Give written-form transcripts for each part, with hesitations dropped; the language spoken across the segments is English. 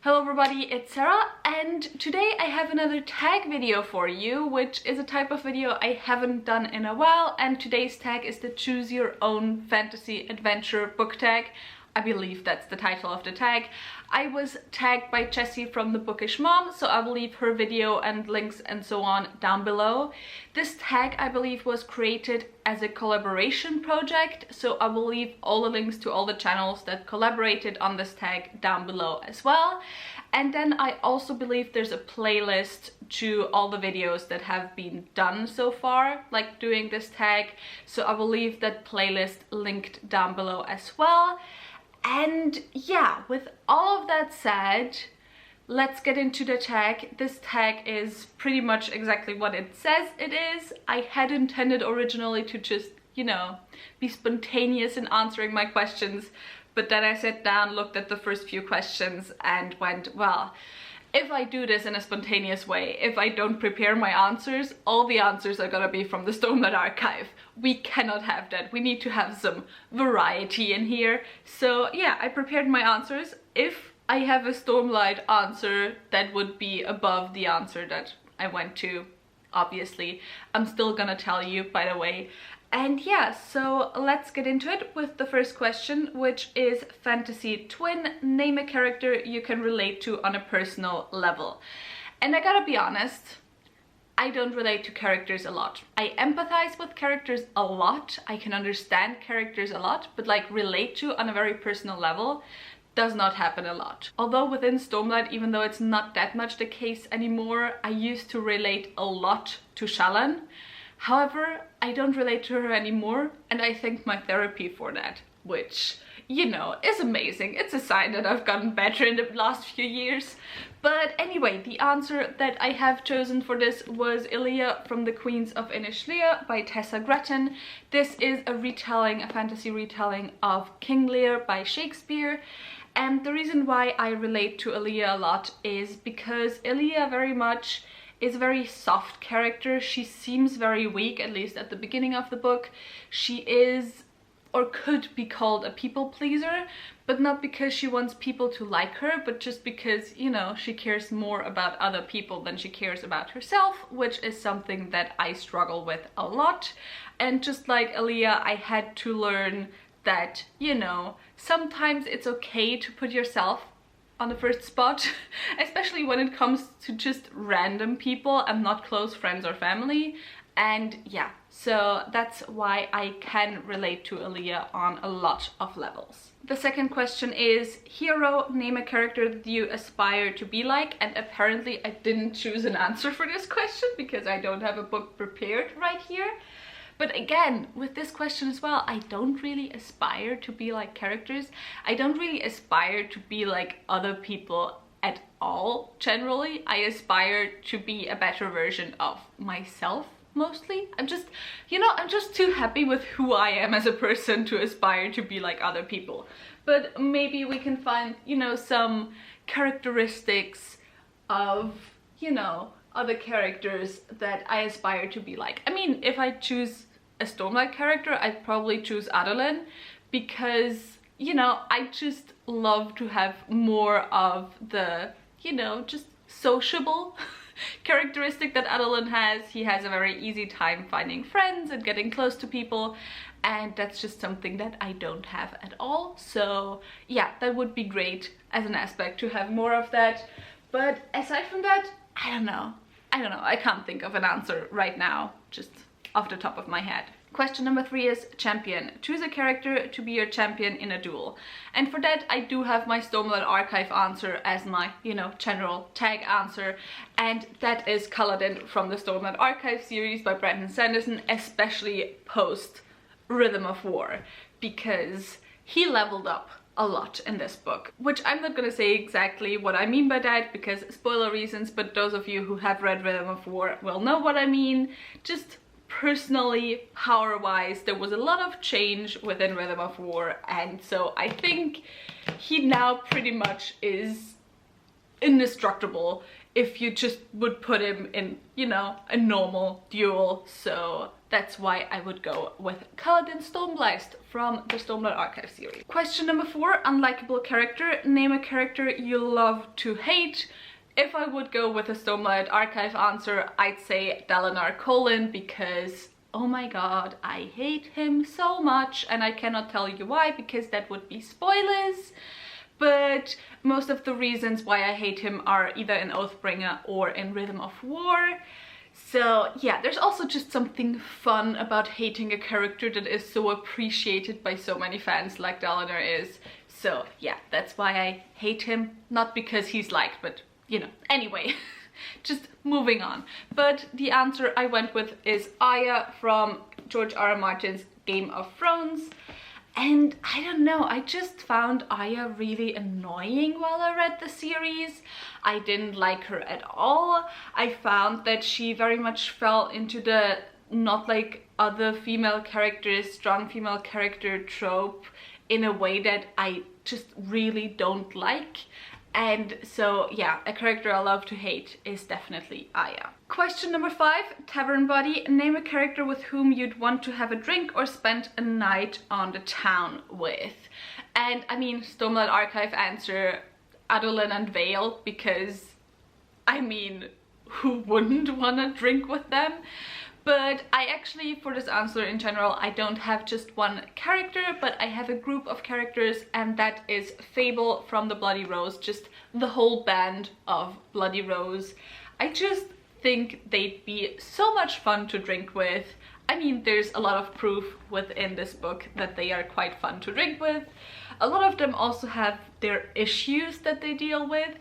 Hello everybody, it's Sarah, and today I have another tag video for you, which is a type of video I haven't done in a while, and today's tag is the Choose Your Own Fantasy Adventure book tag. I believe that's the title of the tag. I was tagged by Jessie from The Bookish Mom, so I will leave her video and links and so on down below. This tag, I believe, was created as a collaboration project, so I will leave all the links to all the channels that collaborated on this tag down below as well. And then I also believe there's a playlist to all the videos that have been done so far, like doing this tag, so I will leave that playlist linked down below as well. And yeah, with all of that said, let's get into the tag. This tag is pretty much exactly what it says it is. I had intended originally to just, you know, be spontaneous in answering my questions, but then I sat down, looked at the first few questions and went, well, if I do this in a spontaneous way, if I don't prepare my answers, all the answers are gonna be from the Stormlight archive. We cannot have that. We need to have some variety in here. So yeah, I prepared my answers. If I have a Stormlight answer that would be above the answer that I went to, obviously, I'm still gonna tell you, by the way. And yeah, so let's get into it with the first question, which is fantasy twin. Name a character you can relate to on a personal level. And I gotta be honest, I don't relate to characters a lot. I empathize with characters a lot. I can understand characters a lot, but like relate to on a very personal level does not happen a lot. Although within Stormlight, even though it's not that much the case anymore, I used to relate a lot to Shallan. However, I don't relate to her anymore, and I thank my therapy for that, which, you know, is amazing. It's a sign that I've gotten better in the last few years. But anyway, the answer that I have chosen for this was Ilia from The Queens of Inishlia by Tessa Gretton. This is a retelling, a fantasy retelling of King Lear by Shakespeare. And the reason why I relate to Ilia a lot is because Ilia very much is a very soft character. She seems very weak, at least at the beginning of the book. She is, or could be called, a people pleaser, but not because she wants people to like her, but just because, you know, she cares more about other people than she cares about herself, which is something that I struggle with a lot. And just like Ilia, I had to learn that, you know, sometimes it's okay to put yourself on the first spot, especially when it comes to just random people and not close friends or family. And yeah, so that's why I can relate to Ilia on a lot of levels. The second question is hero. Name a character that you aspire to be like. And apparently I didn't choose an answer for this question because I don't have a book prepared right here. But again, with this question as well, I don't really aspire to be like characters. I don't really aspire to be like other people at all, generally. I aspire to be a better version of myself, mostly. I'm just, you know, I'm just too happy with who I am as a person to aspire to be like other people. But maybe we can find, you know, some characteristics of, you know, other characters that I aspire to be like. I mean, if I choose a Stormlight character, I'd probably choose Adolin because, you know, I just love to have more of the, you know, just sociable characteristic that Adolin has. He has a very easy time finding friends and getting close to people, and that's just something that I don't have at all. So yeah, that would be great as an aspect to have more of that. But aside from that, I don't know. I can't think of an answer right now, just off the top of my head. Question number 3 is champion. Choose a character to be your champion in a duel. And for that, I do have my Stormlight archive answer as my, you know, general tag answer. And that is Kaladin from the Stormlight archive series by Brandon Sanderson, especially post Rhythm of War, because he leveled up a lot in this book, which I'm not gonna say exactly what I mean by that because spoiler reasons, but those of you who have read Rhythm of War will know what I mean. Just personally, power-wise, there was a lot of change within Rhythm of War, and so I think he now pretty much is indestructible if you just would put him in, you know, a normal duel. So that's why I would go with Kaladin Stormblast from the Stormblood Archive series. Question number 4, unlikable character. Name a character you love to hate. If I would go with a Stormblood Archive answer, I'd say Dalinar Kholin, because oh my god, I hate him so much, and I cannot tell you why because that would be spoilers. But most of the reasons why I hate him are either in Oathbringer or in Rhythm of War. So yeah, there's also just something fun about hating a character that is so appreciated by so many fans like Dalinar is. So yeah, that's why I hate him. Not because he's liked, but you know, anyway. Just moving on. But the answer I went with is Arya from George R.R. Martin's Game of Thrones. And I don't know, I just found Arya really annoying while I read the series. I didn't like her at all. I found that she very much fell into the not like other female characters, strong female character trope in a way that I just really don't like. And so yeah, a character I love to hate is definitely Arya. Question number 5, Tavern Body. Name a character with whom you'd want to have a drink or spend a night on the town with. And I mean, Stormblood Archive answer, Adolin and Vale, because I mean, who wouldn't want to drink with them? But I actually, for this answer in general, I don't have just one character, but I have a group of characters, and that is Fable from the Bloody Rose, just the whole band of Bloody Rose. I just think they'd be so much fun to drink with. I mean, there's a lot of proof within this book that they are quite fun to drink with. A lot of them also have their issues that they deal with,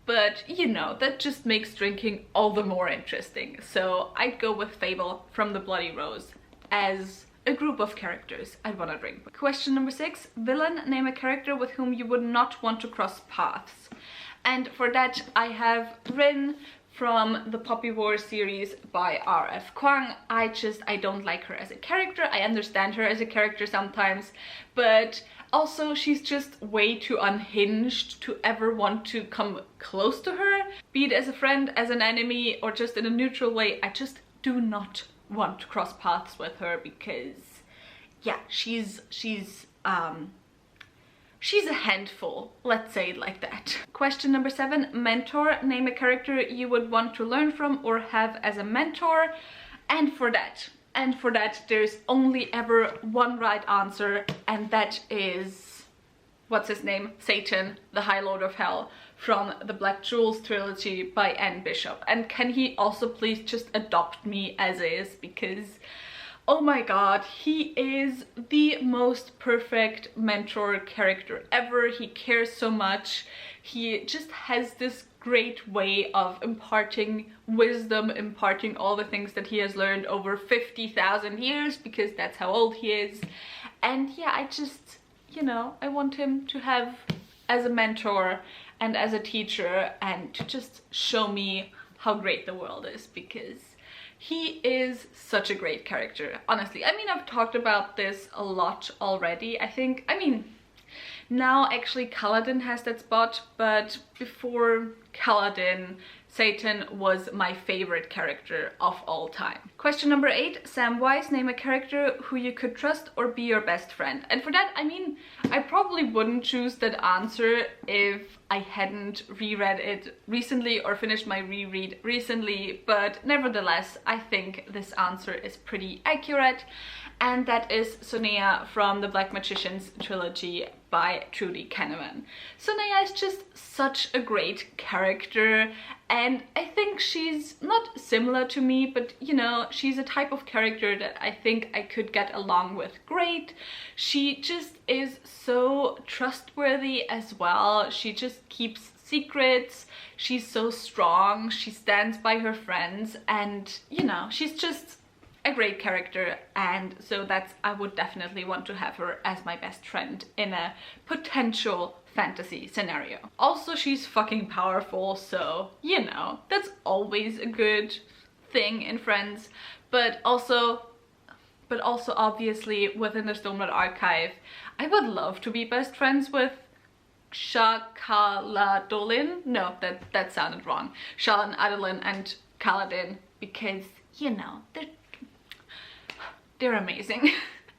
but you know, that just makes drinking all the more interesting. So I'd go with Fable from the Bloody Rose as a group of characters I'd want to drink with. Question number 6, villain. Name a character with whom you would not want to cross paths. And for that I have Rin from the Poppy War series by R.F. Kuang. I don't like her as a character. I understand her as a character sometimes, but also she's just way too unhinged to ever want to come close to her. Be it as a friend, as an enemy, or just in a neutral way, I just do not want to cross paths with her because yeah, she's a handful, let's say it like that. Question number 7, mentor. Name a character you would want to learn from or have as a mentor. And for that there's only ever one right answer, and that is, what's his name? Satan, the High Lord of Hell from the Black Jewels trilogy by Anne Bishop. And can he also please just adopt me as is, because oh my god, he is the most perfect mentor character ever. He cares so much. He just has this great way of imparting wisdom, imparting all the things that he has learned over 50,000 years, because that's how old he is. And yeah, I just, you know, I want him to have as a mentor and as a teacher, and to just show me how great the world is, because he is such a great character, honestly. I mean, I've talked about this a lot already. I mean, now actually Kaladin has that spot, but before Kaladin, Satan was my favorite character of all time. Question number 8, Samwise. Name a character who you could trust or be your best friend. And for that, I mean, I probably wouldn't choose that answer if I hadn't reread it recently or finished my reread recently, but nevertheless, I think this answer is pretty accurate. And that is Sonea from the Black Magicians trilogy by Trudy Kahneman. Sonea is just such a great character, and I think she's not similar to me, but you know, she's a type of character that I think I could get along with great. She just is so trustworthy as well. She just keeps secrets. She's so strong. She stands by her friends, and you know, she's just a great character, and so I would definitely want to have her as my best friend in a potential fantasy scenario. Also, she's fucking powerful, so you know, that's always a good thing in friends. But also obviously within the Stormblood Archive, I would love to be best friends with Shakaladolin. No, that sounded wrong. Shallan, Adolin and Kaladin, because you know, they're they're amazing.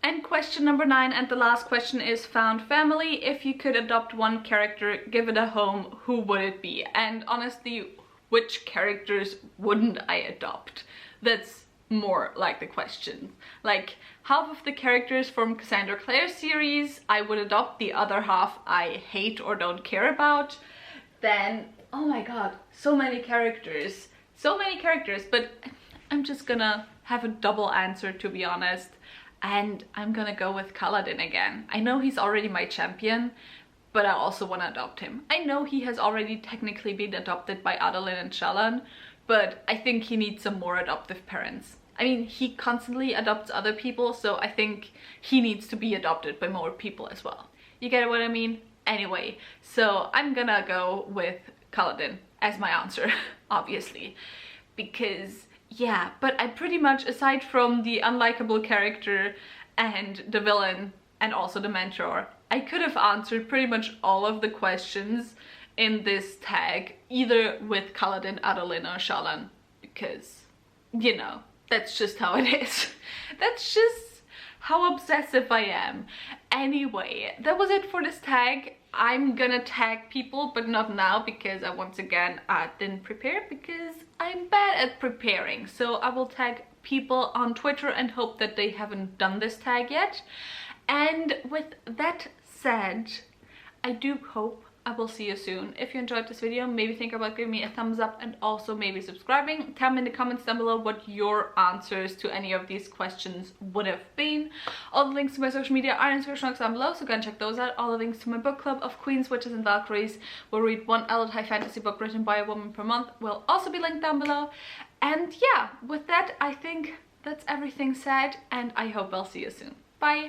And question number 9, and the last question, is found family. If you could adopt one character, give it a home, who would it be? And honestly, which characters wouldn't I adopt? That's more like the question. Like, half of the characters from Cassandra Clare's series I would adopt, the other half I hate or don't care about. Then, oh my god, so many characters, but I'm just gonna have a double answer, to be honest. And I'm gonna go with Kaladin again. I know he's already my champion, but I also want to adopt him. I know he has already technically been adopted by Adolin and Shallan, but I think he needs some more adoptive parents. I mean, he constantly adopts other people, so I think he needs to be adopted by more people as well. You get what I mean? Anyway, so I'm gonna go with Kaladin as my answer, obviously, because yeah, but I pretty much, aside from the unlikable character and the villain and also the mentor, I could have answered pretty much all of the questions in this tag either with Kaladin, Adolin or Shallan, because, you know, that's just how it is. That's just how obsessive I am. Anyway, that was it for this tag. I'm gonna tag people, but not now, because I once again didn't prepare, because I'm bad at preparing. So I will tag people on Twitter and hope that they haven't done this tag yet. And with that said, I do hope I will see you soon. If you enjoyed this video, maybe think about giving me a thumbs up and also maybe subscribing. Tell me in the comments down below what your answers to any of these questions would have been. All the links to my social media are in the description box down below, so go and check those out. All the links to my book club of Queens, Witches and Valkyries, will read one adult high fantasy book written by a woman per month, will also be linked down below. And yeah, with that, I think that's everything said, and I hope I'll see you soon. Bye!